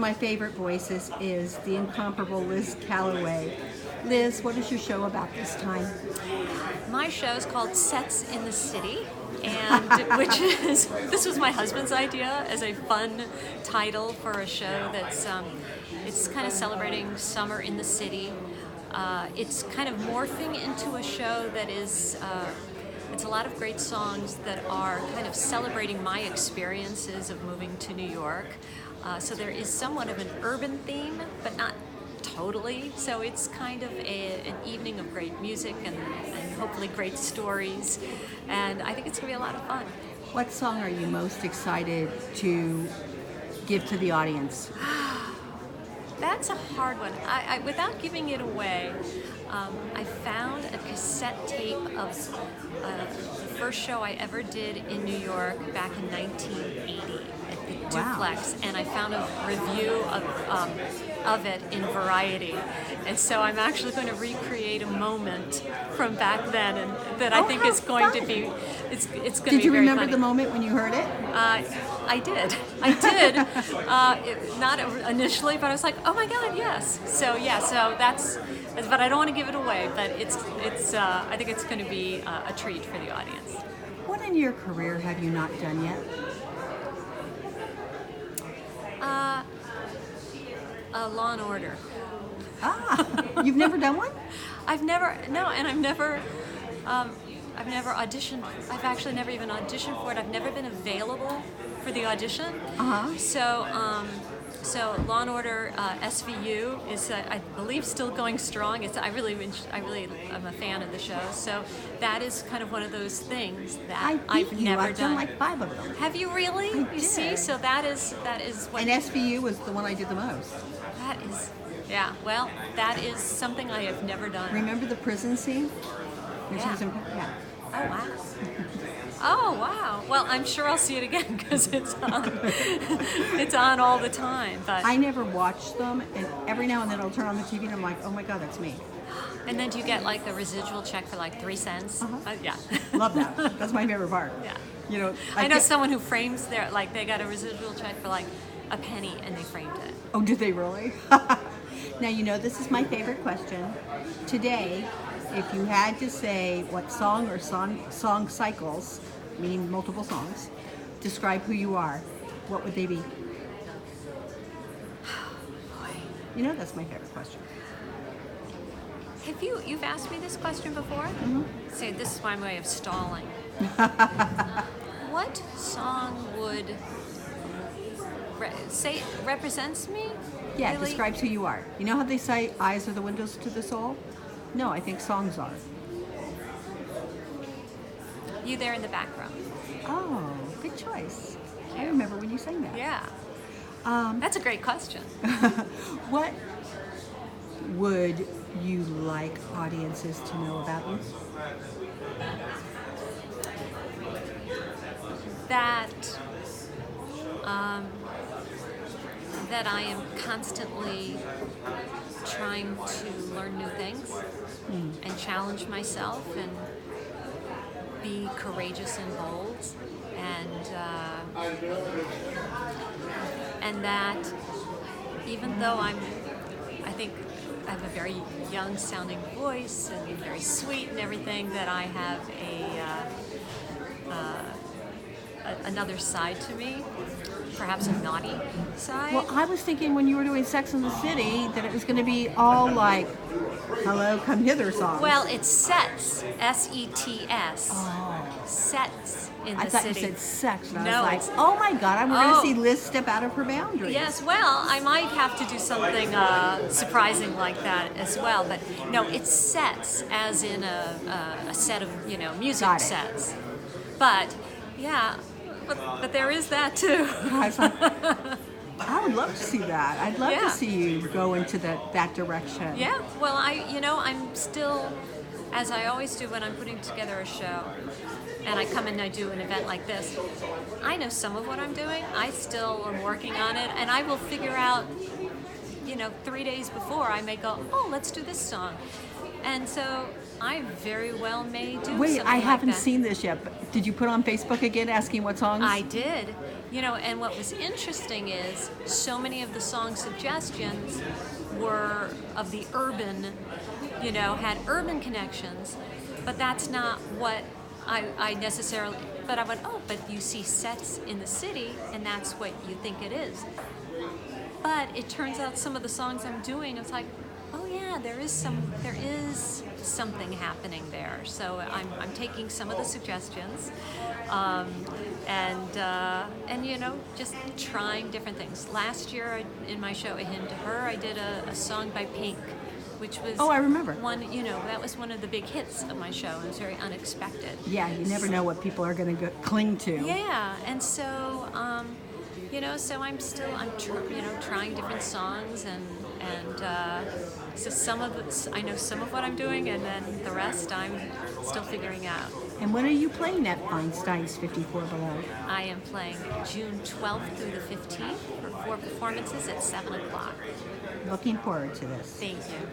my favorite voices is the incomparable Liz Callaway. Liz, what is your show about this time? My show is called Sets in the City, and this was my husband's idea as a fun title for a show that's it's kind of celebrating summer in the city. It's kind of morphing into a show that is it's a lot of great songs that are kind of celebrating my experiences of moving to New York. So there is somewhat of an urban theme, but not totally. So it's kind of an evening of great music and hopefully great stories. And I think it's going to be a lot of fun. What song are you most excited to give to the audience? That's a hard one. I without giving it away, I found a cassette tape of the first show I ever did in New York back in 1980 at the Duplex, and I found a review of it in Variety. And so I'm actually going to recreate a moment from back then, and that I think is going to be it's going to be very funny. Did you remember the moment when you heard it? I did. Not initially, but I was like, oh my God, yes. So yeah, so that's, but I don't want to give it away. But it's. I think it's going to be a treat for the audience. What in your career have you not done yet? Law and Order. You've never done one? I've never auditioned. I've actually never even auditioned for it. I've never been available for the audition. So Law and Order SVU is, I believe, still going strong. I really am a fan of the show. So that is kind of one of those things that I've never done. I've done like 5 of them. Have you really? I You see, did. so that is what. And SVU was the one I did the most. That is, yeah. Well, that is something I have never done. Remember the prison scene? When she Yeah. was in, yeah. Oh wow. Oh wow. Well, I'm sure I'll see it again because it's on. It's on all the time. But I never watched them, and every now and then I'll turn on the TV and I'm like, oh my God, that's me. and then do you get like the residual check for like 3 cents? Yeah. Love that. That's my favorite part. Yeah. You know, I know someone who frames they got a residual check for like a penny and they framed it. Oh, did they really? Now, you know, this is my favorite question. Today, if you had to say what song or song cycles, meaning multiple songs, describe who you are, what would they be? You know, that's my favorite question. You've asked me this question before? Mm-hmm. So this is my way of stalling. What song would represents me? Yeah, really? describes who you are. You know how they say eyes are the windows to the soul? No, I think songs are. You there in the background. Oh, good choice. I remember when you sang that. Yeah. That's a great question. What would you like audiences to know about you? That I am constantly trying to learn new things and challenge myself and be courageous and bold, and that even though I think I have a very young sounding voice and very sweet and everything, that I have another side to me, perhaps a naughty side. Well, I was thinking when you were doing Sex in the City that it was going to be all like, hello, come hither songs. Well, it's sets, S-E-T-S, Oh. Sets in the I thought city. you said sex, and I No, was like, it's- oh my God, we're going to Oh. see Liz step out of her boundaries. Yes, well, I might have to do something surprising like that as well. But no, it's sets, as in a set of music Got it. sets. But yeah, but there is that too. I was like, I would love to see that. I'd love Yeah. to see you go into that direction. Yeah, well, I'm still, as I always do when I'm putting together a show, and I come and I do an event like this, I know some of what I'm doing. I still am working on it, and I will figure out, 3 days before, I may go, oh, let's do this song. And so I very well may do Wait, something I like haven't that. seen this yet. But did you put on Facebook again asking what songs? I did. And what was interesting is so many of the song suggestions were of the urban, had urban connections, but that's not what I necessarily, but I went, oh, but you see sets in the city, and that's what you think it is. But it turns out some of the songs I'm doing, it's like, oh yeah, there is something happening there. So I'm taking some of the suggestions, and just trying different things. Last year in my show, A Hymn to Her, I did a song by Pink, which was I remember one. That was one of the big hits of my show. It was very unexpected. Yeah, you never know what people are going to cling to. Yeah, and so so I'm trying different songs, and so I know some of what I'm doing, and then the rest I'm still figuring out. And when are you playing at Feinstein's 54 Below? I am playing June 12th through the 15th for 4 performances at 7 o'clock. Looking forward to this. Thank you.